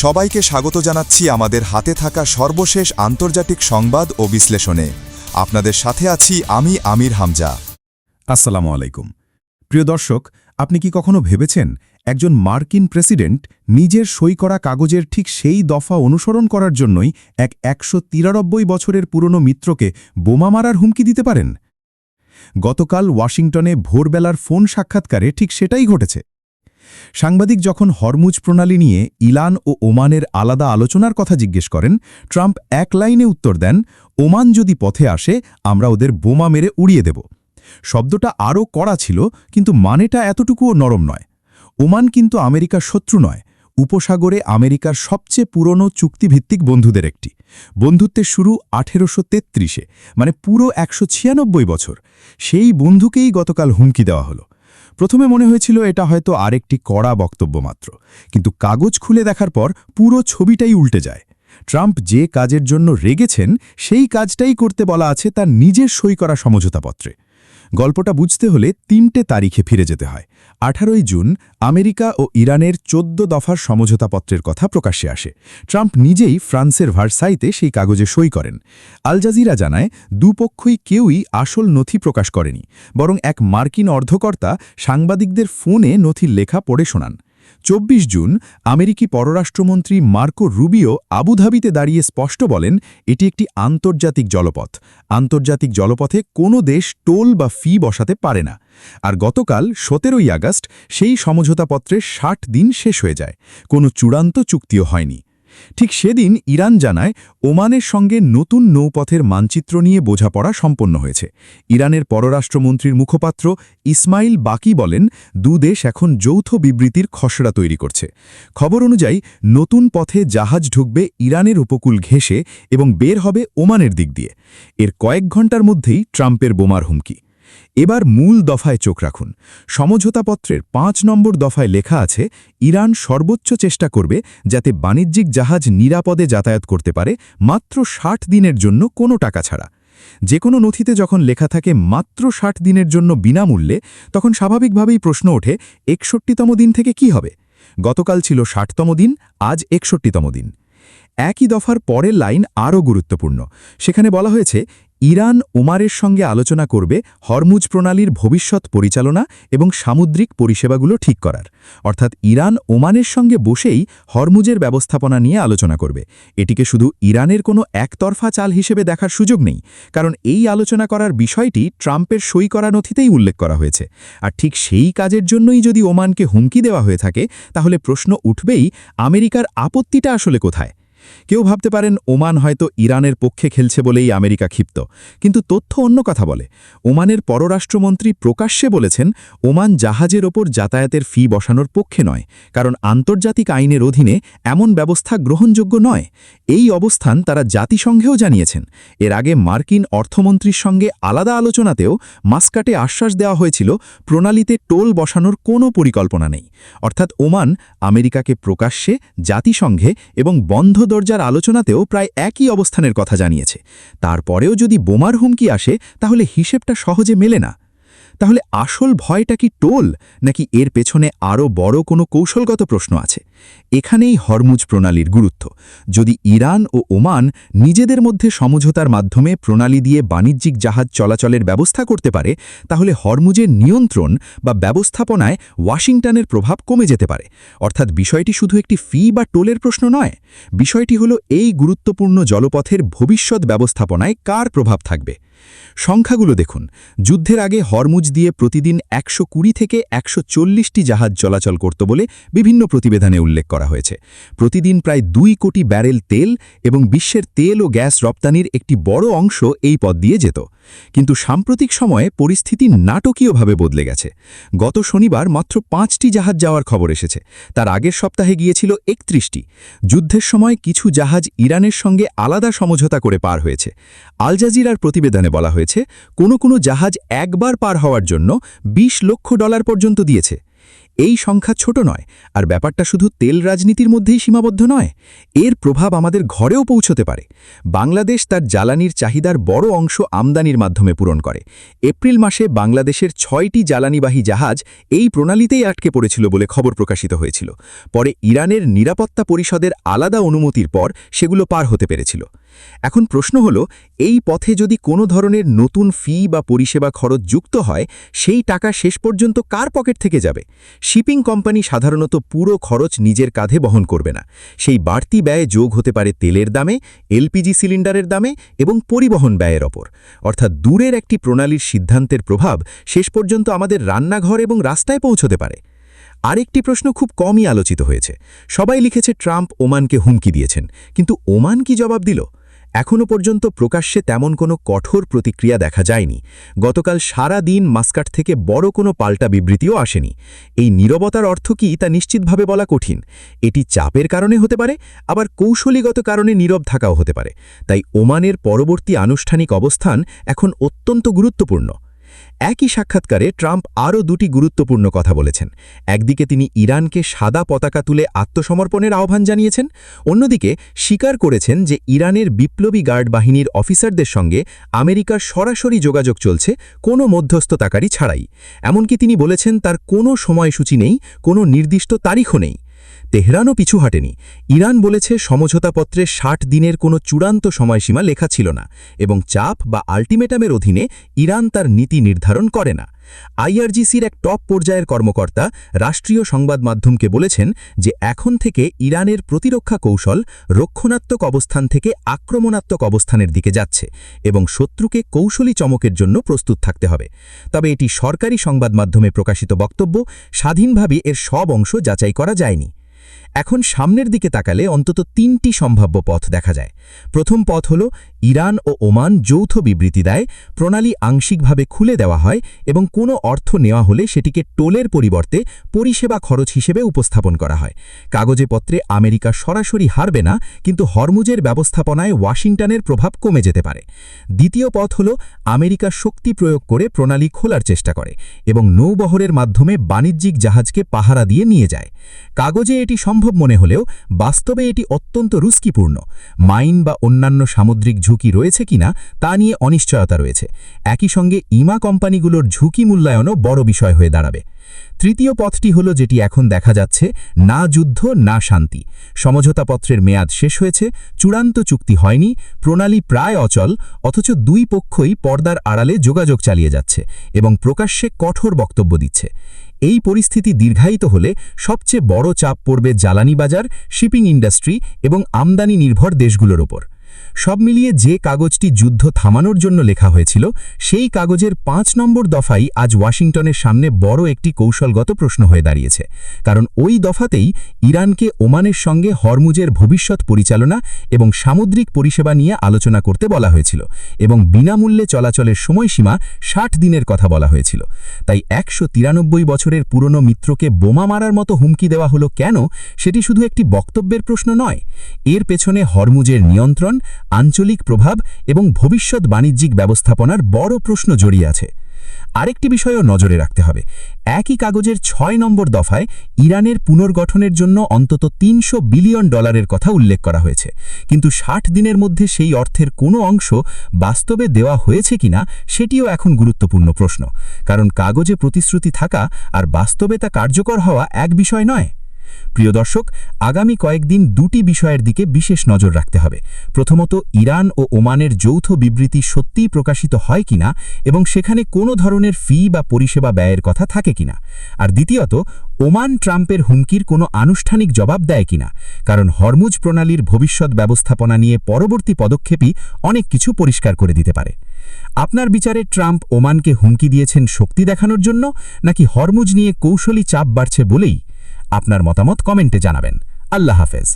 সবাইকে স্বাগত জানাচ্ছি আমাদের হাতে থাকা সর্বশেষ আন্তর্জাতিক সংবাদ ও বিশ্লেষণে। আপনাদের সাথে আছি আমি আমির হামজা। আসসালামু আলাইকুম। প্রিয় দর্শক, আপনি কি কখনো ভেবেছেন একজন মার্কিন প্রেসিডেন্ট নিজের সই করা কাগজের ঠিক সেই দফা অনুসরণ করার জন্যই এক ১৯৩ বছরের পুরনো মিত্রকে বোমা মারার হুমকি দিতে পারেন? গতকাল ওয়াশিংটনে ভোরবেলার ফোন সাক্ষাৎকারে ঠিক সেটাই ঘটেছে। সাংবাদিক যখন হরমুজ প্রণালী নিয়ে ইরান ও ওমানের আলাদা আলোচনার কথা জিজ্ঞেস করেন, ট্রাম্প এক লাইনে উত্তর দেন, ওমান যদি পথে আসে আমরা ওদের বোমা মেরে উড়িয়ে দেব। শব্দটা আরও কড়া ছিল, কিন্তু মানেটা এতটুকুও নরম নয়। ওমান কিন্তু আমেরিকার শত্রু নয়, উপসাগরে আমেরিকার সবচেয়ে পুরনো চুক্তিভিত্তিক বন্ধুদের একটি। বন্ধুত্বের শুরু ১৮৩৩-এ, মানে পুরো ১৯৬ বছর। সেই বন্ধুকেই গতকাল হুমকি দেওয়া হলো। প্রথমে মনে হয়েছিল এটা হয়তো আরেকটি কড়া বক্তব্য মাত্র, কিন্তু কাগজ খুলে দেখার পর পুরো ছবিটাই উল্টে যায়। ট্রাম্প যে কাজের জন্য রেগেছেন সেই কাজটাই করতে বলা আছে তার নিজের সই করা সমঝোতাপত্রে। গল্পটা বুঝতে হলে ৩টে তারিখে ফিরে যেতে হয়। ১৮ই জুন আমেরিকা ও ইরানের ১৪ দফার সমঝোতাপত্রের কথা প্রকাশ্যে আসে। ট্রাম্প নিজেই ফ্রান্সের ভার্সাইতে সেই কাগজে সই করেন। আল জাজিরা জানায়, দুপক্ষই কেউই আসল নথি প্রকাশ করেনি, বরং এক মার্কিন অর্ধকর্তা সাংবাদিকদের ফোনে নথির লেখা পড়ে শোনান। ২৪ জুন আমেরিকি পররাষ্ট্রমন্ত্রী মার্কো রুবিও আবুধাবিতে দাঁড়িয়ে স্পষ্ট বলেন, এটি একটি আন্তর্জাতিক জলপথ। আন্তর্জাতিক জলপথে কোনো দেশ টোল বা ফি বসাতে পারে না। আর গতকাল ১৭ই আগস্ট সেই সমঝোতাপত্রের ৬০ দিন শেষ হয়ে যায়। কোনো চূড়ান্ত চুক্তিও হয়নি। ঠিক সেদিন ইরান জানায়, ওমানের সঙ্গে নতুন নৌপথের মানচিত্র নিয়ে বোঝাপড়া সম্পন্ন হয়েছে। ইরানের পররাষ্ট্রমন্ত্রীর মুখপাত্র ইসমাইল বাকি বলেন, দুদেশ এখন যৌথ বিবৃতির খসড়া তৈরি করছে। খবর অনুযায়ী নতুন পথে জাহাজ ঢুকবে ইরানের উপকূল ঘেঁষে এবং বের হবে ওমানের দিক দিয়ে। এর কয়েক ঘণ্টার মধ্যেই ট্রাম্পের বোমার হুমকি। এবার মূল দফায় চোখ রাখুন। সমঝোতাপত্রের ৫ নম্বর দফায় লেখা আছে, ইরান সর্বোচ্চ চেষ্টা করবে যাতে বাণিজ্যিক জাহাজ নিরাপদে যাতায়াত করতে পারে, মাত্র ৬০ দিনের জন্য কোনো টাকা ছাড়া। যে কোনো নথিতে যখন লেখা থাকে মাত্র ৬০ দিনের জন্য বিনামূল্যে, তখন স্বাভাবিকভাবেই প্রশ্ন ওঠে, ৬১তম দিন থেকে কি হবে? গতকাল ছিল ৬০তম দিন, আজ ৬১তম দিন। একই দফার পরের লাইন আরও গুরুত্বপূর্ণ। সেখানে বলা হয়েছে, ইরান ওমানের সঙ্গে আলোচনা করবে হরমুজ প্রণালীর ভবিষ্যৎ পরিচালনা এবং সামুদ্রিক পরিষেবাগুলো ঠিক করার। অর্থাৎ ইরান ওমানের সঙ্গে বসেই হরমুজের ব্যবস্থাপনা নিয়ে আলোচনা করবে। এটিকে শুধু ইরানের কোনো একতরফা চাল হিসেবে দেখার সুযোগ নেই, কারণ এই আলোচনা করার বিষয়টি ট্রাম্পের সই করা নথিতেই উল্লেখ করা হয়েছে। আর ঠিক সেই কাজের জন্যই যদি ওমানকে হুমকি দেওয়া হয়ে থাকে, তাহলে প্রশ্ন উঠবেই, আমেরিকার আপত্তিটা আসলে কোথায়? কেউ ভাবতে পারেন ওমান হয়তো ইরানের পক্ষে খেলছে বলেই আমেরিকা ক্ষিপ্ত, কিন্তু তথ্য অন্য কথা বলে। ওমানের পররাষ্ট্রমন্ত্রী প্রকাশ্যে বলেছেন, ওমান জাহাজের ওপর যাতায়াতের ফি বসানোর পক্ষে নয়, কারণ আন্তর্জাতিক আইনের অধীনে এমন ব্যবস্থা গ্রহণযোগ্য নয়। এই অবস্থান তারা জাতিসংঘেও জানিয়েছেন। এর আগে মার্কিন অর্থমন্ত্রীর সঙ্গে আলাদা আলোচনাতেও মাস্কাটে আশ্বাস দেওয়া হয়েছিল, প্রণালীতে টোল বসানোর কোনো পরিকল্পনা নেই। অর্থাৎ ওমান আমেরিকাকে প্রকাশ্যে, জাতিসংঘে এবং বন্ধ দরজার আলোচনাতেও প্রায় একই অবস্থানের কথা জানিয়েছে। তারপরেও যদি বোমার হুমকি আসে, তাহলে হিসেবটা সহজে মেলে না। তাহলে আসল ভয়টা কি টোল, নাকি এর পেছনে আরও বড় কোনো কৌশলগত প্রশ্ন আছে? এখানেই হরমুজ প্রণালীর গুরুত্ব। যদি ইরান ও ওমান নিজেদের মধ্যে সমঝোতার মাধ্যমে প্রণালী দিয়ে বাণিজ্যিক জাহাজ চলাচলের ব্যবস্থা করতে পারে, তাহলে হরমুজের নিয়ন্ত্রণ বা ব্যবস্থাপনায় ওয়াশিংটনের প্রভাব কমে যেতে পারে। অর্থাৎ বিষয়টি শুধু একটি ফি বা টোলের প্রশ্ন নয়, বিষয়টি হলো এই গুরুত্বপূর্ণ জলপথের ভবিষ্যৎ ব্যবস্থাপনায় কার প্রভাব থাকবে। সংখ্যাগুলো দেখুন। যুদ্ধের আগে হরমুজ দিয়ে প্রতিদিন ১২০ থেকে ১৪০টি জাহাজ চলাচল করত বলে বিভিন্ন প্রতিবেদনে উল্লেখ করা হয়েছে। প্রতিদিন প্রায় ২ কোটি ব্যারেল তেল এবং বিশ্বের তেল ও গ্যাস রপ্তানির একটি বড় অংশ এই পথ দিয়ে যেত। কিন্তু সাম্প্রতিক সময়ে পরিস্থিতি নাটকীয়ভাবে বদলে গেছে। গত শনিবার মাত্র ৫টি জাহাজ যাওয়ার খবর এসেছে। তার আগের সপ্তাহে গিয়েছিল ৩১টি। যুদ্ধের সময় কিছু জাহাজ ইরানের সঙ্গে আলাদা সমঝোতা করে পার হয়েছে। আল জাজিরার প্রতিবেদনে বলা হয়েছে, কোনো জাহাজ একবার পার হওয়ার জন্য $২০ লক্ষ পর্যন্ত দিয়েছে। এই সংখ্যা ছোট নয়, আর ব্যাপারটা শুধু তেল রাজনীতির মধ্যেই সীমাবদ্ধ নয়, এর প্রভাব আমাদের ঘরেও পৌঁছতে পারে। বাংলাদেশ তার জ্বালানির চাহিদার বড় অংশ আমদানির মাধ্যমে পূরণ করে। এপ্রিল মাসে বাংলাদেশের 6টি জ্বালানিবাহী জাহাজ এই প্রণালীতেই আটকে পড়েছিল বলে খবর প্রকাশিত হয়েছিল। পরে ইরানের নিরাপত্তা পরিষদের আলাদা অনুমতির পর সেগুলো পার হতে পেরেছিল। এখন প্রশ্ন হলো, এই পথে যদি কোনো ধরনের নতুন ফি বা পরিষেবা খরচ যুক্ত হয়, সেই টাকা শেষ পর্যন্ত কার পকেট থেকে যাবে? শিপিং কোম্পানি সাধারণত পুরো খরচ নিজের কাঁধে বহন করবে না। সেই বাড়তি ব্যয় যোগ হতে পারে তেলের দামে, এলপিজি সিলিন্ডারের দামে এবং পরিবহন ব্যয়ের ওপর। অর্থাৎ দূরের একটি প্রণালীর সিদ্ধান্তের প্রভাব শেষ পর্যন্ত আমাদের রান্নাঘর এবং রাস্তায় পৌঁছতে পারে। আরেকটি প্রশ্ন খুব কমই আলোচিত হয়েছে। সবাই লিখেছে ট্রাম্প ওমানকে হুমকি দিয়েছেন, কিন্তু ওমান কি জবাব দিল? এখনও পর্যন্ত প্রকাশ্যে তেমন কোনো কঠোর প্রতিক্রিয়া দেখা যায়নি। গতকাল সারা দিন মাস্কাট থেকে বড় কোনো পাল্টা বিবৃতিও আসেনি। এই নীরবতার অর্থ কি তা নিশ্চিতভাবে বলা কঠিন। এটি চাপের কারণে হতে পারে, আবার কৌশলীগত কারণে নীরব থাকাও হতে পারে। তাই ওমানের পরবর্তী আনুষ্ঠানিক অবস্থান এখন অত্যন্ত গুরুত্বপূর্ণ। একই সাক্ষাৎকারে ট্রাম্প আরও দুটি গুরুত্বপূর্ণ কথা বলেছেন। একদিকে তিনি ইরানকে সাদা পতাকা তুলে আত্মসমর্পণের আহ্বান জানিয়েছেন, অন্যদিকে স্বীকার করেছেন যে ইরানের বিপ্লবী গার্ড বাহিনীর অফিসারদের সঙ্গে আমেরিকার সরাসরি যোগাযোগ চলছে, কোনো মধ্যস্থতাকারী ছাড়াই। এমনকি তিনি বলেছেন তার কোনো সময়সূচি নেই, কোনো নির্দিষ্ট তারিখও নেই। তেহরানও পিছু হাঁটেনি। ইরান বলেছে সমঝোতাপত্রে 60 দিনের কোনো চূড়ান্ত সময়সীমা লেখা ছিল না এবং চাপ বা আল্টিমেটামের অধীনে ইরান তার নীতি নির্ধারণ করে না। আইআরজিসির এক টপ পর্যায়ের কর্মকর্তা রাষ্ট্রীয় সংবাদ মাধ্যমকে বলেছেন যে এখন থেকে ইরানের প্রতিরক্ষা কৌশল রক্ষণাত্মক অবস্থান থেকে আক্রমণাত্মক অবস্থানের দিকে যাচ্ছে এবং শত্রুকে কৌশলী চমকের জন্য প্রস্তুত থাকতে হবে। তবে এটি সরকারি সংবাদ মাধ্যমে প্রকাশিত বক্তব্য, স্বাধীনভাবে এর সব অংশ যাচাই করা যায়নি। এখন সামনের দিকে তাকালে অন্তত 3টি সম্ভাব্য পথ দেখা যায়। প্রথম পথ হল ইরান ও ওমান যৌথ বিবৃতি দেয়, প্রণালী আংশিকভাবে খুলে দেওয়া হয় এবং কোনো অর্থ নেওয়া হলে সেটিকে টোলের পরিবর্তে পরিষেবা খরচ হিসেবে উপস্থাপন করা হয়। কাগজে পত্রে আমেরিকা সরাসরি হারবে না, কিন্তু হরমুজের ব্যবস্থাপনায় ওয়াশিংটনের প্রভাব কমে যেতে পারে। দ্বিতীয় পথ হল আমেরিকা শক্তি প্রয়োগ করে প্রণালী খোলার চেষ্টা করে এবং নৌবহরের মাধ্যমে বাণিজ্যিক জাহাজকে পাহারা দিয়ে নিয়ে যায়। কাগজে এটি সম্ভব মনে হলেও বাস্তবে এটি অত্যন্ত রিস্কিপূর্ণ। মাইন বা অন্যান্য সামুদ্রিক ঝুঁকি রয়েছে কিনা তা নিয়ে অনিশ্চয়তা রয়েছে। একই সঙ্গে ইমা কোম্পানিগুলোর ঝুঁকি মূল্যায়নও বড় বিষয় হয়ে দাঁড়াবে। তৃতীয় পথটি হল যেটি এখন দেখা যাচ্ছে, না যুদ্ধ না শান্তি। সমঝোতাপত্রের মেয়াদ শেষ হয়েছে, চূড়ান্ত চুক্তি হয়নি, প্রণালী প্রায় অচল, অথচ দুই পক্ষই পর্দার আড়ালে যোগাযোগ চালিয়ে যাচ্ছে এবং প্রকাশ্যে কঠোর বক্তব্য দিচ্ছে। এই পরিস্থিতি দীর্ঘায়িত হলে সবচেয়ে বড় চাপ পড়বে জ্বালানি বাজার, শিপিং ইন্ডাস্ট্রি এবং আমদানি নির্ভর দেশগুলোর ওপর। সব মিলিয়ে যে কাগজটি যুদ্ধ থামানোর জন্য লেখা হয়েছিল, সেই কাগজের 5 নম্বর দফাই আজ ওয়াশিংটনের সামনে বড় একটি কৌশলগত প্রশ্ন হয়ে দাঁড়িয়েছে। কারণ ওই দফাতেই ইরানকে ওমানের সঙ্গে হরমুজের ভবিষ্যৎ পরিচালনা এবং সামুদ্রিক পরিষেবা নিয়ে আলোচনা করতে বলা হয়েছিল এবং বিনামূল্যে চলাচলের সময়সীমা 60 দিনের কথা বলা হয়েছিল। তাই 193 বছরের পুরনো মিত্রকে বোমা মারার মতো হুমকি দেওয়া হলো কেন, সেটি শুধু একটি বক্তব্যের প্রশ্ন নয়। এর পেছনে হরমুজের নিয়ন্ত্রণ, আঞ্চলিক প্রভাব এবং ভবিষ্যৎ বাণিজ্যিক ব্যবস্থাপনার বড় প্রশ্ন জড়িয়ে আছে। আরেকটি বিষয়ও নজরে রাখতে হবে। একই কাগজের 6 নম্বর দফায় ইরানের পুনর্গঠনের জন্য অন্তত $300 বিলিয়ন কথা উল্লেখ করা হয়েছে, কিন্তু 60 দিনের মধ্যে সেই অর্থের কোনো অংশ বাস্তবে দেওয়া হয়েছে কিনা সেটিও এখন গুরুত্বপূর্ণ প্রশ্ন। কারণ কাগজে প্রতিশ্রুতি থাকা আর বাস্তবে তা কার্যকর হওয়া এক বিষয় নয়। প্রিয় দর্শক, আগামী কয়েকদিন দুটি বিষয়ের দিকে বিশেষ নজর রাখতে হবে। প্রথমত, ইরান ও ওমানের যৌথ বিবৃতি সত্যিই প্রকাশিত হয় কিনা এবং সেখানে কোনো ধরনের ফি বা পরিষেবা ব্যয়ের কথা থাকে কিনা। আর দ্বিতীয়ত, ওমান ট্রাম্পের হুমকির কোনো আনুষ্ঠানিক জবাব দেয় কিনা, কারণ হরমুজ প্রণালীর ভবিষ্যৎ ব্যবস্থাপনা নিয়ে পরবর্তী পদক্ষেপই অনেক কিছু পরিষ্কার করে দিতে পারে। আপনার বিচারে ট্রাম্প ওমানকে হুমকি দিয়েছেন শক্তি দেখানোর জন্য, নাকি হরমুজ নিয়ে কৌশলী চাপ বাড়ছে বলেই? আপনার মতামত কমেন্টে জানাবেন। আল্লাহ হাফেজ।